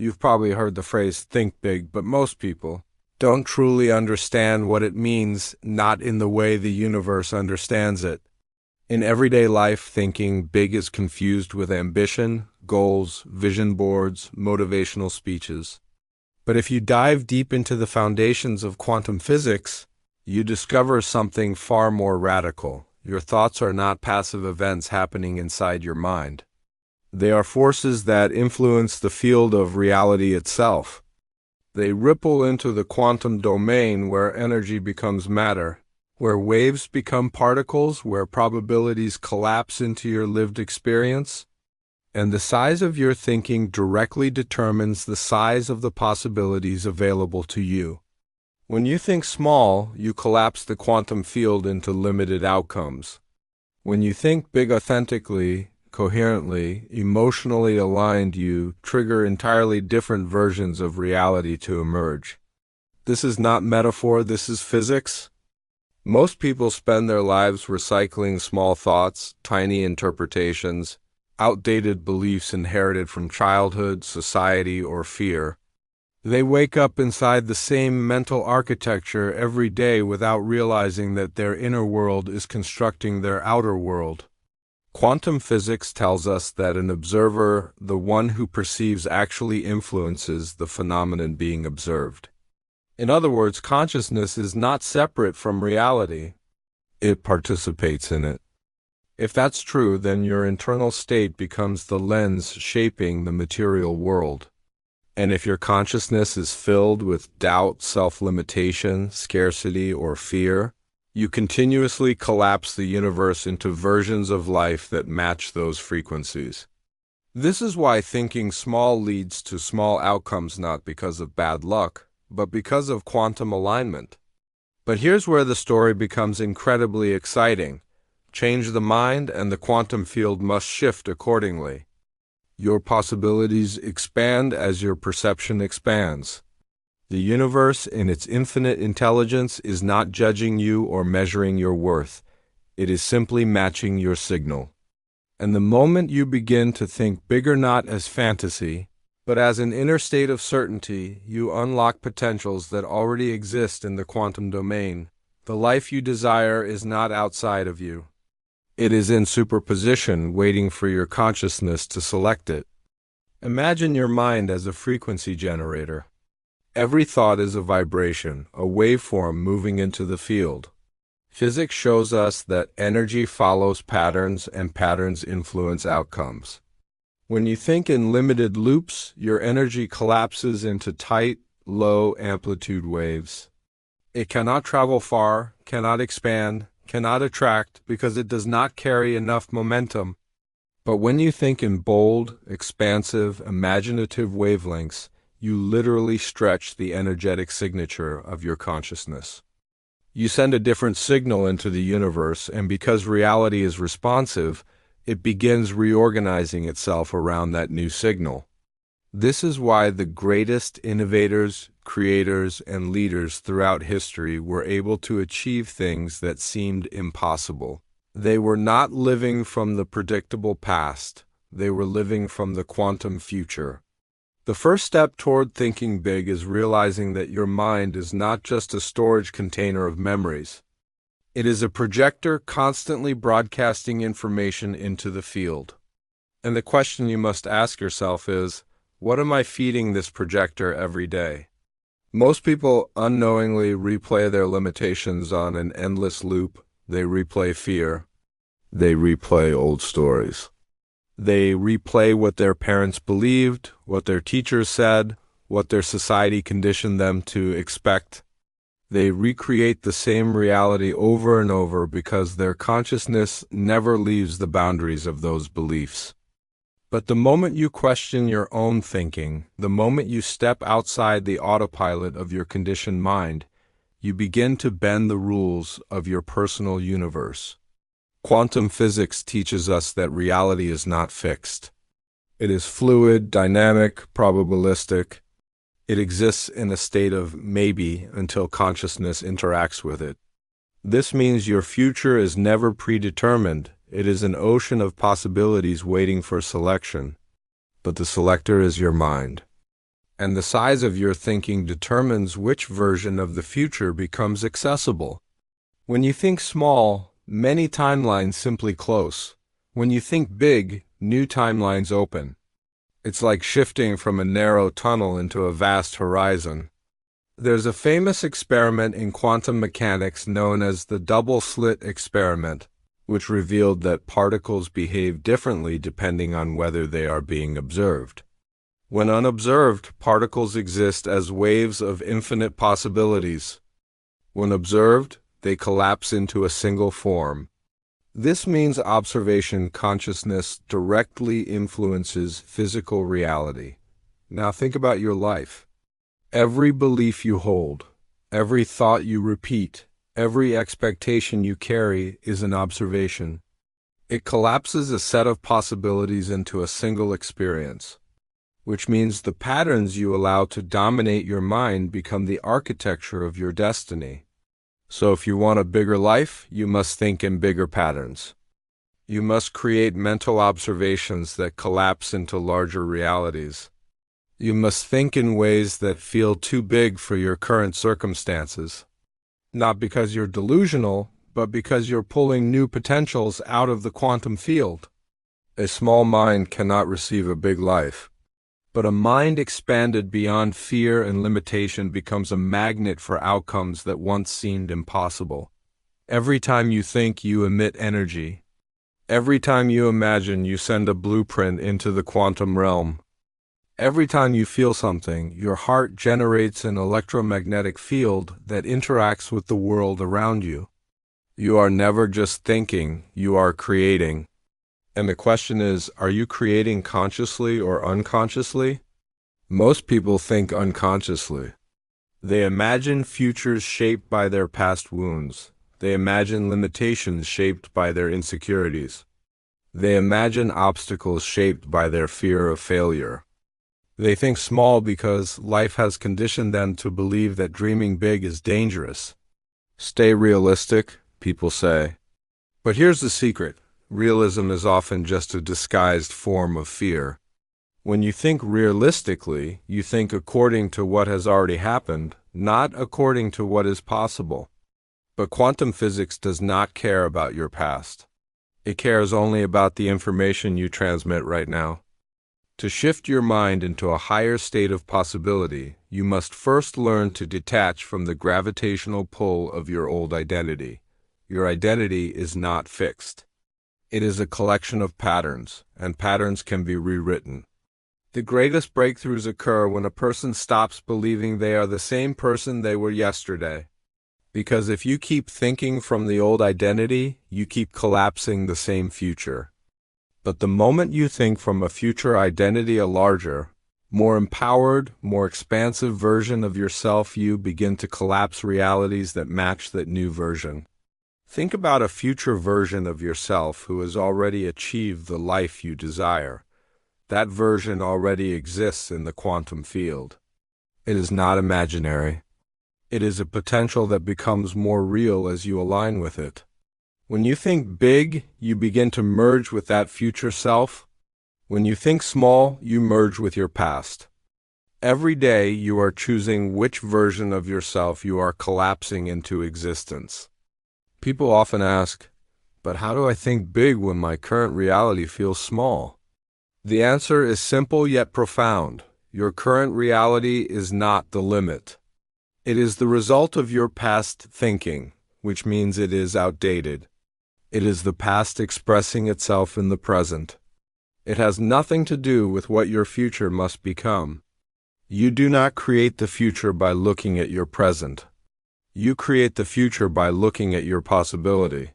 You've probably heard the phrase think big, but most people don't truly understand what it means, not in the way the universe understands it. In everyday life, thinking big is confused with ambition, goals, vision boards, motivational speeches. But if you dive deep into the foundations of quantum physics, you discover something far more radical. Your thoughts are not passive events happening inside your mind. They are forces that influence the field of reality itself. They ripple into the quantum domain where energy becomes matter, where waves become particles, where probabilities collapse into your lived experience. And the size of your thinking directly determines the size of the possibilities available to you. When you think small, you collapse the quantum field into limited outcomes. When you think big authentically, coherently, emotionally aligned, you trigger entirely different versions of reality to emerge. This is not metaphor, this is physics. Most people spend their lives recycling small thoughts, tiny interpretations, outdated beliefs inherited from childhood, society, or fear. They wake up inside the same mental architecture every day without realizing that their inner world is constructing their outer world. Quantum physics tells us that an observer, the one who perceives, actually influences the phenomenon being observed. In other words, consciousness is not separate from reality. It participates in it. If that's true, then your internal state becomes the lens shaping the material world. And if your consciousness is filled with doubt, self-limitation, scarcity, or fear, you continuously collapse the universe into versions of life that match those frequencies. This is why thinking small leads to small outcomes, not because of bad luck, but because of quantum alignment. But here's where the story becomes incredibly exciting. Change the mind, and the quantum field must shift accordingly. Your possibilities expand as your perception expands. The universe, in its infinite intelligence, is not judging you or measuring your worth. It is simply matching your signal. And the moment you begin to think bigger not as fantasy, but as an inner state of certainty, you unlock potentials that already exist in the quantum domain. The life you desire is not outside of you. It is in superposition, waiting for your consciousness to select it. Imagine your mind as a frequency generator. Every thought is a vibration, a waveform moving into the field. Physics shows us that energy follows patterns and patterns influence outcomes. When you think in limited loops, your energy collapses into tight, low amplitude waves. It cannot travel far, cannot expand, cannot attract, because it does not carry enough momentum. But when you think in bold, expansive, imaginative wavelengths, you literally stretch the energetic signature of your consciousness. You send a different signal into the universe, and because reality is responsive, it begins reorganizing itself around that new signal. This is why the greatest innovators, creators, and leaders throughout history were able to achieve things that seemed impossible. They were not living from the predictable past. They were living from the quantum future. The first step toward thinking big is realizing that your mind is not just a storage container of memories. It is a projector constantly broadcasting information into the field. And the question you must ask yourself is, what am I feeding this projector every day? Most people unknowingly replay their limitations on an endless loop. They replay fear. They replay old stories. They replay what their parents believed, what their teachers said, what their society conditioned them to expect. They recreate the same reality over and over because their consciousness never leaves the boundaries of those beliefs. But the moment you question your own thinking, the moment you step outside the autopilot of your conditioned mind, you begin to bend the rules of your personal universe. Quantum physics teaches us that reality is not fixed. It is fluid, dynamic, probabilistic. It exists in a state of maybe until consciousness interacts with it. This means your future is never predetermined. It is an ocean of possibilities waiting for selection. But the selector is your mind. And the size of your thinking determines which version of the future becomes accessible. When you think small, many timelines simply close. When you think big, new timelines open. It's like shifting from a narrow tunnel into a vast horizon. There's a famous experiment in quantum mechanics known as the double-slit experiment, which revealed that particles behave differently depending on whether they are being observed. When unobserved, particles exist as waves of infinite possibilities. When observed, they collapse into a single form. This means observation consciousness directly influences physical reality. Now think about your life. Every belief you hold, every thought you repeat, every expectation you carry is an observation. It collapses a set of possibilities into a single experience, which means the patterns you allow to dominate your mind become the architecture of your destiny. So if you want a bigger life, you must think in bigger patterns. You must create mental observations that collapse into larger realities. You must think in ways that feel too big for your current circumstances. Not because you're delusional, but because you're pulling new potentials out of the quantum field. A small mind cannot receive a big life. But a mind expanded beyond fear and limitation becomes a magnet for outcomes that once seemed impossible. Every time you think, you emit energy. Every time you imagine, you send a blueprint into the quantum realm. Every time you feel something, your heart generates an electromagnetic field that interacts with the world around you. You are never just thinking, you are creating. And the question is, are you creating consciously or unconsciously? Most people think unconsciously. They imagine futures shaped by their past wounds. They imagine limitations shaped by their insecurities. They imagine obstacles shaped by their fear of failure. They think small because life has conditioned them to believe that dreaming big is dangerous. Stay realistic, people say. But here's the secret. Realism is often just a disguised form of fear. When you think realistically, you think according to what has already happened, not according to what is possible. But quantum physics does not care about your past. It cares only about the information you transmit right now. To shift your mind into a higher state of possibility, you must first learn to detach from the gravitational pull of your old identity. Your identity is not fixed. It is a collection of patterns, and patterns can be rewritten. The greatest breakthroughs occur when a person stops believing they are the same person they were yesterday. Because if you keep thinking from the old identity, you keep collapsing the same future. But the moment you think from a future identity, a larger, more empowered, more expansive version of yourself, you begin to collapse realities that match that new version. Think about a future version of yourself who has already achieved the life you desire. That version already exists in the quantum field. It is not imaginary. It is a potential that becomes more real as you align with it. When you think big, you begin to merge with that future self. When you think small, you merge with your past. Every day you are choosing which version of yourself you are collapsing into existence. People often ask, but how do I think big when my current reality feels small? The answer is simple yet profound. Your current reality is not the limit. It is the result of your past thinking, which means it is outdated. It is the past expressing itself in the present. It has nothing to do with what your future must become. You do not create the future by looking at your present. You create the future by looking at your possibility.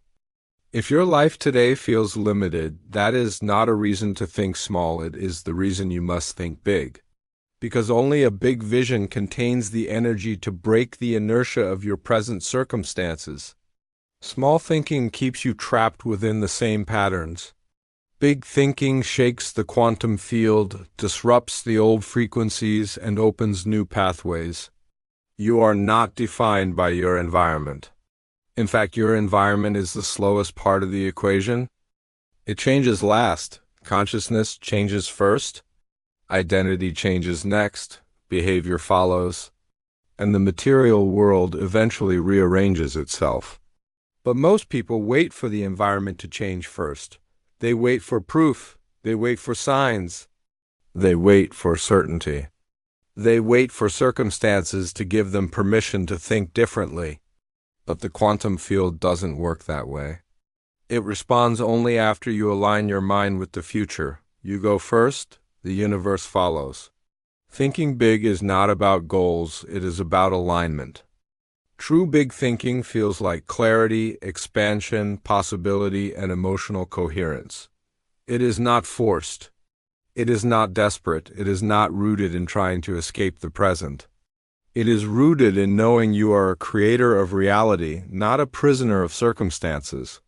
If your life today feels limited, that is not a reason to think small. It is the reason you must think big. Because only a big vision contains the energy to break the inertia of your present circumstances. Small thinking keeps you trapped within the same patterns. Big thinking shakes the quantum field, disrupts the old frequencies, and opens new pathways. You are not defined by your environment. In fact, your environment is the slowest part of the equation. It changes last. Consciousness changes first. Identity changes next. behavior follows, and the material world eventually rearranges itself. But most people wait for the environment to change first. They wait for proof. They wait for signs. They wait for certainty. They wait for circumstances to give them permission to think differently. But the quantum field doesn't work that way. It responds only after you align your mind with the future. You go first, the universe follows. Thinking big is not about goals, it is about alignment. True big thinking feels like clarity, expansion, possibility, and emotional coherence. It is not forced. It is not desperate. It is not rooted in trying to escape the present. It is rooted in knowing you are a creator of reality, not a prisoner of circumstances.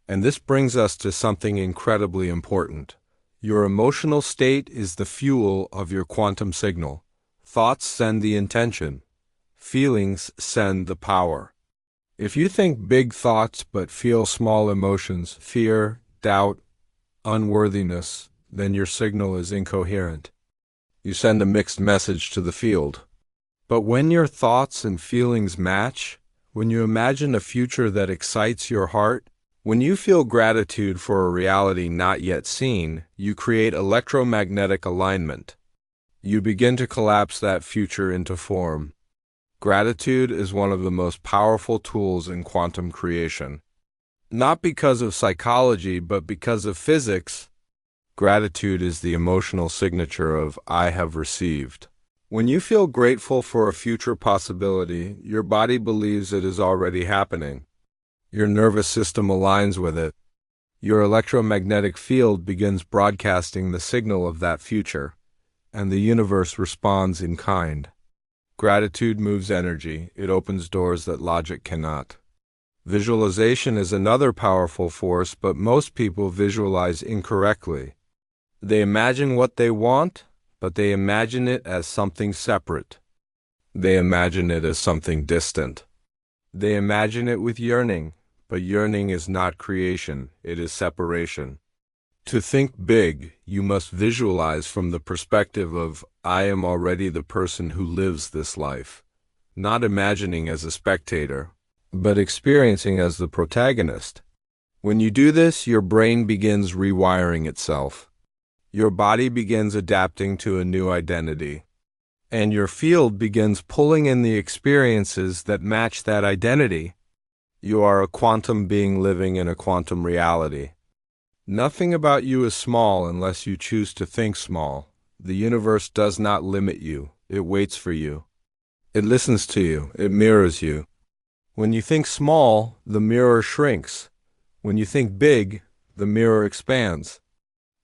And this brings us to something incredibly important. Your emotional state is the fuel of your quantum signal. Thoughts send the intention. Feelings send the power. If you think big thoughts but feel small emotions, fear, doubt, unworthiness, then your signal is incoherent. You send a mixed message to the field. But when your thoughts and feelings match, when you imagine a future that excites your heart, when you feel gratitude for a reality not yet seen, you create electromagnetic alignment. You begin to collapse that future into form. Gratitude is one of the most powerful tools in quantum creation. Not because of psychology, but because of physics. Gratitude is the emotional signature of "I have received." When you feel grateful for a future possibility, your body believes it is already happening. Your nervous system aligns with it. Your electromagnetic field begins broadcasting the signal of that future, and the universe responds in kind. Gratitude moves energy. It opens doors that logic cannot. Visualization is another powerful force, but most people visualize incorrectly. They imagine what they want, but they imagine it as something separate. They imagine it as something distant. They imagine it with yearning, but yearning is not creation, it is separation. To think big, you must visualize from the perspective of, "I am already the person who lives this life," not imagining as a spectator, but experiencing as the protagonist. When you do this, your brain begins rewiring itself. Your body begins adapting to a new identity. And your field begins pulling in the experiences that match that identity. You are a quantum being living in a quantum reality. Nothing about you is small unless you choose to think small. The universe does not limit you. It waits for you. It listens to you. It mirrors you. When you think small, the mirror shrinks. When you think big, the mirror expands.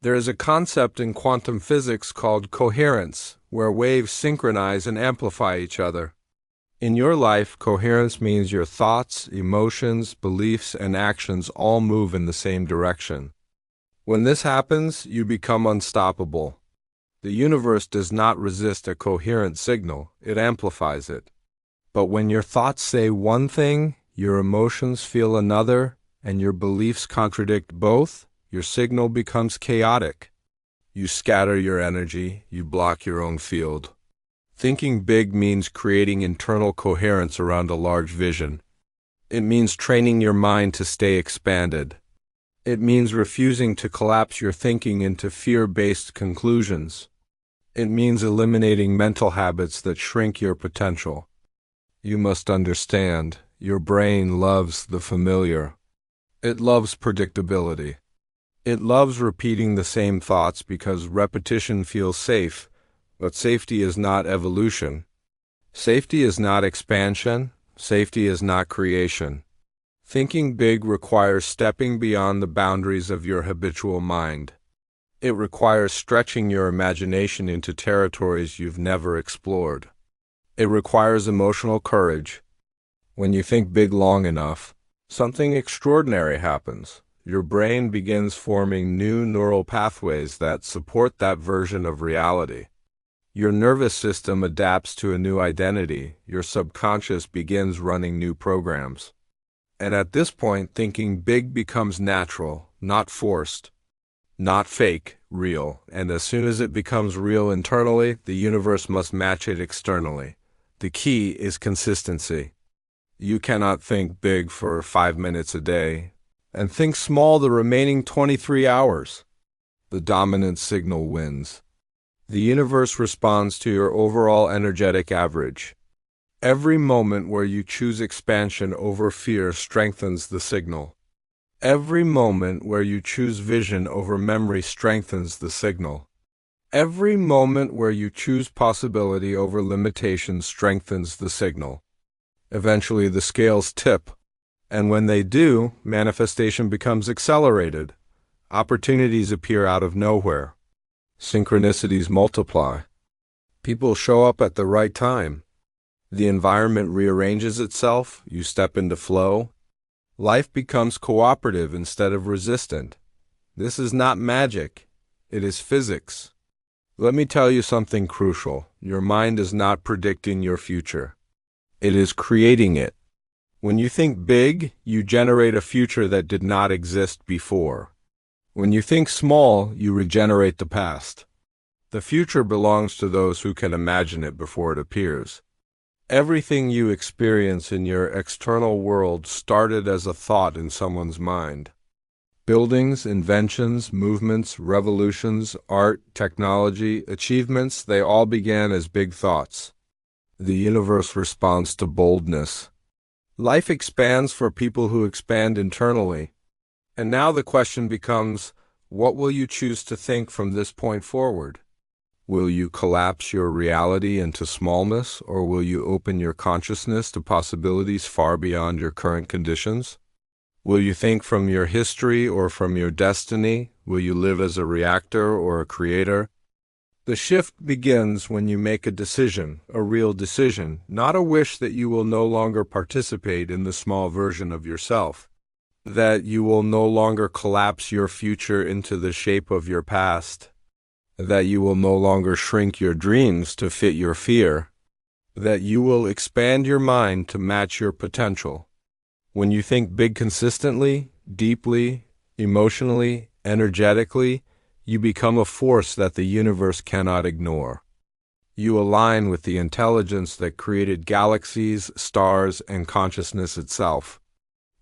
There is a concept in quantum physics called coherence, where waves synchronize and amplify each other. In your life, coherence means your thoughts, emotions, beliefs, and actions all move in the same direction. When this happens, you become unstoppable. The universe does not resist a coherent signal, it amplifies it. But when your thoughts say one thing, your emotions feel another, and your beliefs contradict both, your signal becomes chaotic. You scatter your energy, you block your own field. Thinking big means creating internal coherence around a large vision. It means training your mind to stay expanded. It means refusing to collapse your thinking into fear-based conclusions. It means eliminating mental habits that shrink your potential. You must understand, your brain loves the familiar. It loves predictability. It loves repeating the same thoughts because repetition feels safe, but safety is not evolution. Safety is not expansion. Safety is not creation. Thinking big requires stepping beyond the boundaries of your habitual mind. It requires stretching your imagination into territories you've never explored. It requires emotional courage. When you think big long enough, something extraordinary happens. Your brain begins forming new neural pathways that support that version of reality. Your nervous system adapts to a new identity. Your subconscious begins running new programs. And at this point, thinking big becomes natural, not forced. Not fake, real. And as soon as it becomes real internally, the universe must match it externally. The key is consistency. You cannot think big for 5 minutes a day and think small the remaining 23 hours. The dominant signal wins. The universe responds to your overall energetic average. Every moment where you choose expansion over fear strengthens the signal. Every moment where you choose vision over memory strengthens the signal. Every moment where you choose possibility over limitation strengthens the signal. Eventually the scales tip, and when they do, manifestation becomes accelerated. Opportunities appear out of nowhere. Synchronicities multiply. People show up at the right time. The environment rearranges itself, you step into flow. Life becomes cooperative instead of resistant. This is not magic, it is physics. Let me tell you something crucial. Your mind is not predicting your future. It is creating it. When you think big, you generate a future that did not exist before. When you think small, you regenerate the past. The future belongs to those who can imagine it before it appears. Everything you experience in your external world started as a thought in someone's mind. Buildings, inventions, movements, revolutions, art, technology, achievements, they all began as big thoughts. The universe responds to boldness. Life expands for people who expand internally. And now the question becomes, what will you choose to think from this point forward? Will you collapse your reality into smallness, or will you open your consciousness to possibilities far beyond your current conditions? Will you think from your history or from your destiny? Will you live as a reactor or a creator? The shift begins when you make a decision, a real decision, not a wish that you will no longer participate in the small version of yourself, that you will no longer collapse your future into the shape of your past, that you will no longer shrink your dreams to fit your fear, that you will expand your mind to match your potential. When you think big consistently, deeply, emotionally, energetically, you become a force that the universe cannot ignore. You align with the intelligence that created galaxies, stars, and consciousness itself.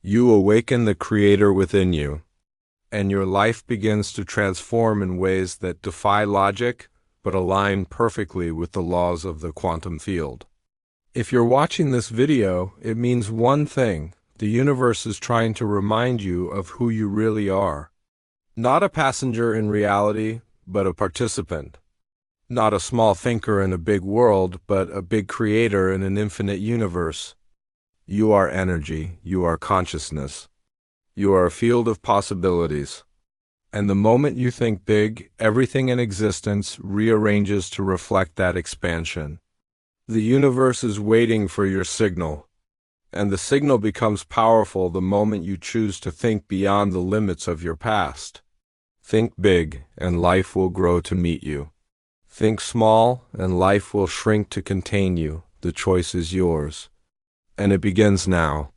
You awaken the creator within you, and your life begins to transform in ways that defy logic, but align perfectly with the laws of the quantum field. If you're watching this video, it means one thing. The universe is trying to remind you of who you really are. Not a passenger in reality, but a participant. Not a small thinker in a big world, but a big creator in an infinite universe. You are energy, you are consciousness. You are a field of possibilities. And the moment you think big, everything in existence rearranges to reflect that expansion. The universe is waiting for your signal. And the signal becomes powerful the moment you choose to think beyond the limits of your past. Think big, and life will grow to meet you. Think small, and life will shrink to contain you. The choice is yours. And it begins now.